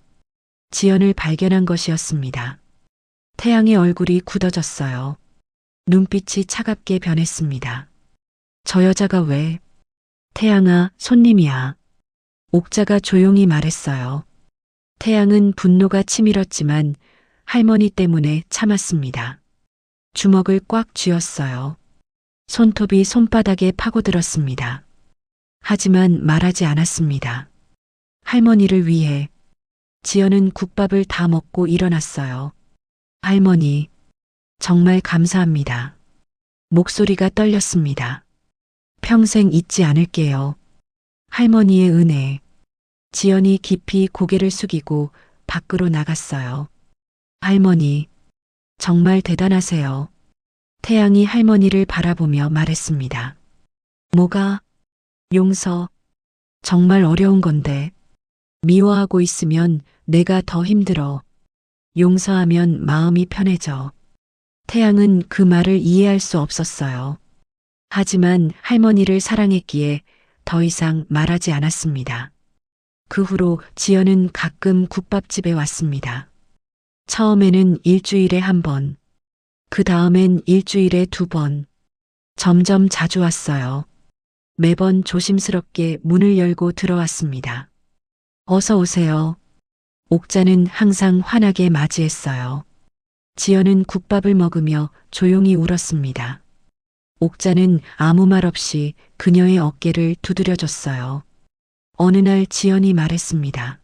지연을 발견한 것이었습니다. 태양의 얼굴이 굳어졌어요. 눈빛이 차갑게 변했습니다. 저 여자가 왜? 태양아, 손님이야. 옥자가 조용히 말했어요. 태양은 분노가 치밀었지만 할머니 때문에 참았습니다. 주먹을 꽉 쥐었어요. 손톱이 손바닥에 파고들었습니다. 하지만 말하지 않았습니다. 할머니를 위해. 지연은 국밥을 다 먹고 일어났어요. 할머니, 정말 감사합니다. 목소리가 떨렸습니다. 평생 잊지 않을게요. 할머니의 은혜. 지연이 깊이 고개를 숙이고 밖으로 나갔어요. 할머니, 정말 대단하세요. 태양이 할머니를 바라보며 말했습니다. 뭐가? 용서. 정말 어려운 건데. 미워하고 있으면 내가 더 힘들어. 용서하면 마음이 편해져. 태양은 그 말을 이해할 수 없었어요. 하지만 할머니를 사랑했기에 더 이상 말하지 않았습니다. 그 후로 지연은 가끔 국밥집에 왔습니다. 처음에는 일주일에 한 번, 그 다음엔 일주일에 2번, 점점 자주 왔어요. 매번 조심스럽게 문을 열고 들어왔습니다. 어서 오세요. 옥자는 항상 환하게 맞이했어요. 지연은 국밥을 먹으며 조용히 울었습니다. 옥자는 아무 말 없이 그녀의 어깨를 두드려줬어요. 어느 날 지연이 말했습니다.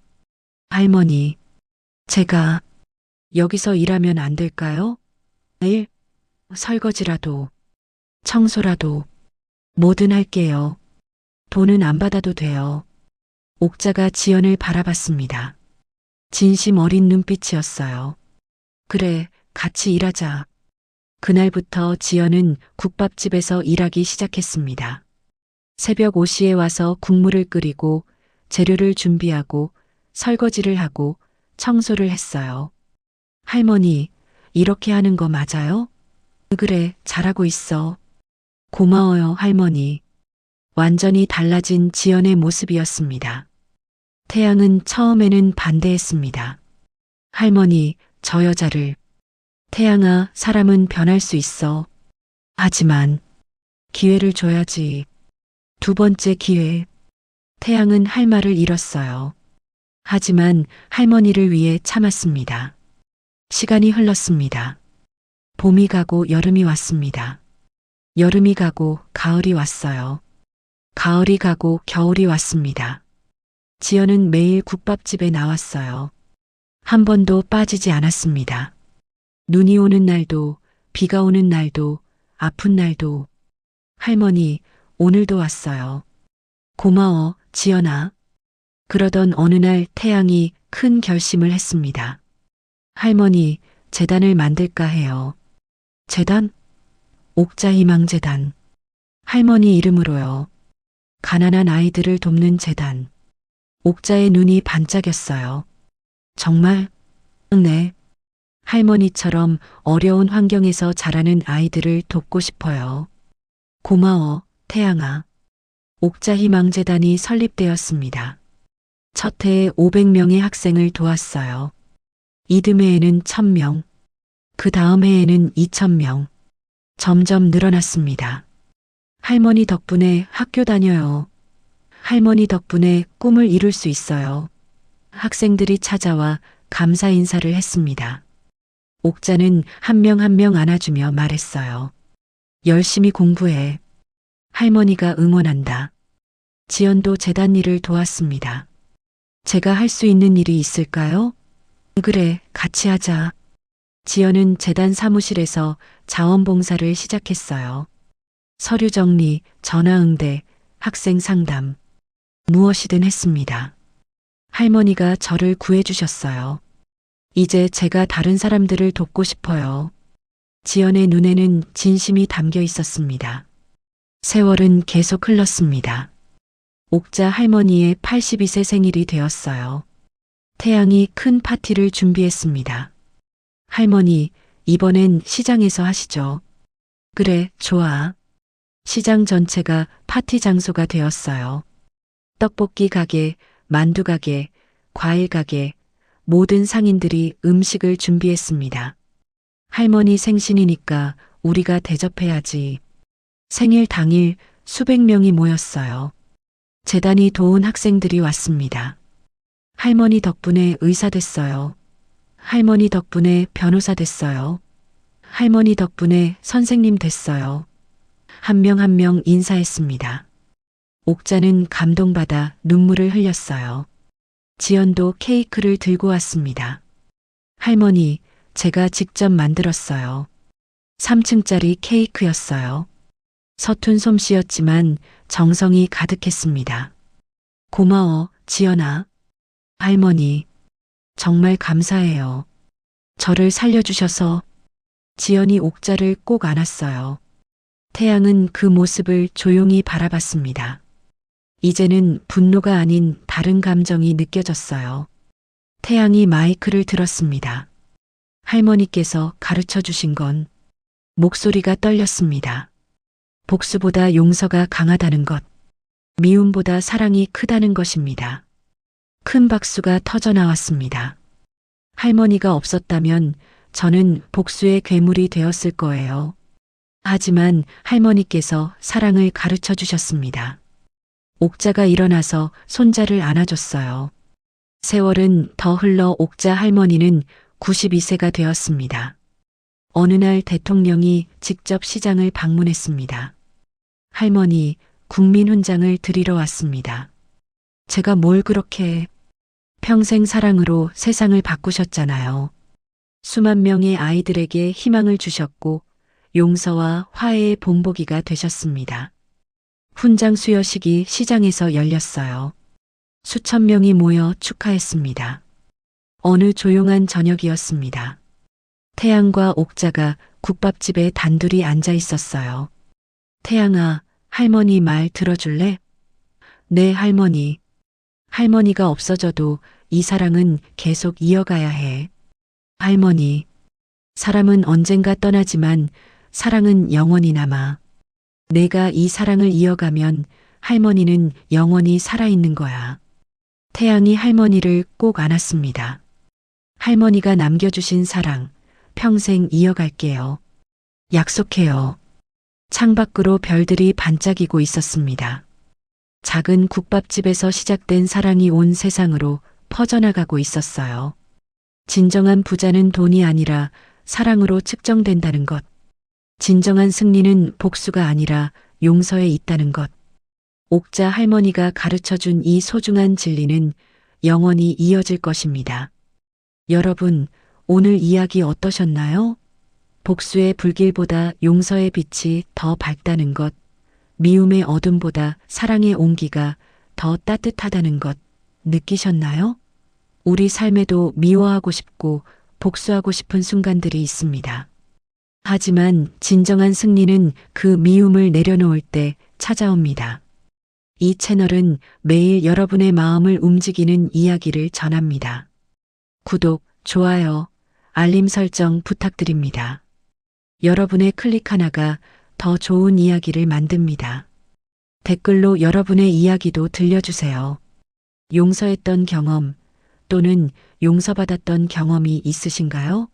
할머니, 제가 여기서 일하면 안 될까요? 일, 설거지라도, 청소라도, 뭐든 할게요. 돈은 안 받아도 돼요. 옥자가 지연을 바라봤습니다. 진심 어린 눈빛이었어요. 그래, 같이 일하자. 그날부터 지연은 국밥집에서 일하기 시작했습니다. 새벽 5시에 와서 국물을 끓이고 재료를 준비하고 설거지를 하고 청소를 했어요. 할머니, 이렇게 하는 거 맞아요? 그래, 잘하고 있어. 고마워요, 할머니. 완전히 달라진 지연의 모습이었습니다. 태양은 처음에는 반대했습니다. 할머니, 저 여자를. 태양아, 사람은 변할 수 있어. 하지만 기회를 줘야지. 두 번째 기회. 태양은 할 말을 잃었어요. 하지만 할머니를 위해 참았습니다. 시간이 흘렀습니다. 봄이 가고 여름이 왔습니다. 여름이 가고 가을이 왔어요. 가을이 가고 겨울이 왔습니다. 지연은 매일 국밥집에 나왔어요. 한 번도 빠지지 않았습니다. 눈이 오는 날도, 비가 오는 날도, 아픈 날도. 할머니, 오늘도 왔어요. 고마워, 지연아. 그러던 어느 날 태양이 큰 결심을 했습니다. 할머니, 재단을 만들까 해요. 재단? 옥자희망재단. 할머니 이름으로요. 가난한 아이들을 돕는 재단. 옥자의 눈이 반짝였어요. 정말? 네. 할머니처럼 어려운 환경에서 자라는 아이들을 돕고 싶어요. 고마워, 태양아. 옥자희망재단이 설립되었습니다. 첫 해에 500명의 학생을 도왔어요. 이듬해에는 1000명, 그 다음 해에는 2000명. 점점 늘어났습니다. 할머니 덕분에 학교 다녀요. 할머니 덕분에 꿈을 이룰 수 있어요. 학생들이 찾아와 감사 인사를 했습니다. 옥자는 한 명 한 명 안아주며 말했어요. 열심히 공부해. 할머니가 응원한다. 지연도 재단 일을 도왔습니다. 제가 할 수 있는 일이 있을까요? 그래, 같이 하자. 지연은 재단 사무실에서 자원봉사를 시작했어요. 서류 정리, 전화 응대, 학생 상담. 무엇이든 했습니다. 할머니가 저를 구해주셨어요. 이제 제가 다른 사람들을 돕고 싶어요. 지연의 눈에는 진심이 담겨 있었습니다. 세월은 계속 흘렀습니다. 옥자 할머니의 82세 생일이 되었어요. 태양이 큰 파티를 준비했습니다. 할머니, 이번엔 시장에서 하시죠. 그래, 좋아. 시장 전체가 파티 장소가 되었어요. 떡볶이 가게, 만두 가게, 과일 가게, 모든 상인들이 음식을 준비했습니다. 할머니 생신이니까 우리가 대접해야지. 생일 당일 수백 명이 모였어요. 재단이 도운 학생들이 왔습니다. 할머니 덕분에 의사 됐어요. 할머니 덕분에 변호사 됐어요. 할머니 덕분에 선생님 됐어요. 한 명 한 명 인사했습니다. 옥자는 감동받아 눈물을 흘렸어요. 지연도 케이크를 들고 왔습니다. 할머니, 제가 직접 만들었어요. 3층짜리 케이크였어요. 서툰 솜씨였지만 정성이 가득했습니다. 고마워, 지연아. 할머니, 정말 감사해요. 저를 살려주셔서. 지연이 옥자를 꼭 안았어요. 태양은 그 모습을 조용히 바라봤습니다. 이제는 분노가 아닌 다른 감정이 느껴졌어요. 태양이 마이크를 들었습니다. 할머니께서 가르쳐 주신 건 목소리가 떨렸습니다. 복수보다 용서가 강하다는 것, 미움보다 사랑이 크다는 것입니다. 큰 박수가 터져 나왔습니다. 할머니가 없었다면 저는 복수의 괴물이 되었을 거예요. 하지만 할머니께서 사랑을 가르쳐 주셨습니다. 옥자가 일어나서 손자를 안아줬어요. 세월은 더 흘러 옥자 할머니는 92세가 되었습니다. 어느 날 대통령이 직접 시장을 방문했습니다. 할머니, 국민훈장을 드리러 왔습니다. 제가 뭘 그렇게 평생 사랑으로 세상을 바꾸셨잖아요. 수만 명의 아이들에게 희망을 주셨고 용서와 화해의 본보기가 되셨습니다. 훈장 수여식이 시장에서 열렸어요. 수천 명이 모여 축하했습니다. 어느 조용한 저녁이었습니다. 태양과 옥자가 국밥집에 단둘이 앉아 있었어요. 태양아, 할머니 말 들어줄래? 네, 할머니. 할머니가 없어져도 이 사랑은 계속 이어가야 해. 할머니. 사람은 언젠가 떠나지만 사랑은 영원히 남아. 내가 이 사랑을 이어가면 할머니는 영원히 살아있는 거야. 태양이 할머니를 꼭 안았습니다. 할머니가 남겨주신 사랑, 평생 이어갈게요. 약속해요. 창밖으로 별들이 반짝이고 있었습니다. 작은 국밥집에서 시작된 사랑이 온 세상으로 퍼져나가고 있었어요. 진정한 부자는 돈이 아니라 사랑으로 측정된다는 것. 진정한 승리는 복수가 아니라 용서에 있다는 것. 옥자 할머니가 가르쳐준 이 소중한 진리는 영원히 이어질 것입니다. 여러분, 오늘 이야기 어떠셨나요? 복수의 불길보다 용서의 빛이 더 밝다는 것, 미움의 어둠보다 사랑의 온기가 더 따뜻하다는 것 느끼셨나요? 우리 삶에도 미워하고 싶고 복수하고 싶은 순간들이 있습니다. 하지만 진정한 승리는 그 미움을 내려놓을 때 찾아옵니다. 이 채널은 매일 여러분의 마음을 움직이는 이야기를 전합니다. 구독, 좋아요, 알림 설정 부탁드립니다. 여러분의 클릭 하나가 더 좋은 이야기를 만듭니다. 댓글로 여러분의 이야기도 들려주세요. 용서했던 경험 또는 용서받았던 경험이 있으신가요?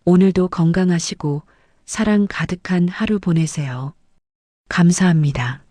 오늘도 건강하시고 사랑 가득한 하루 보내세요. 감사합니다.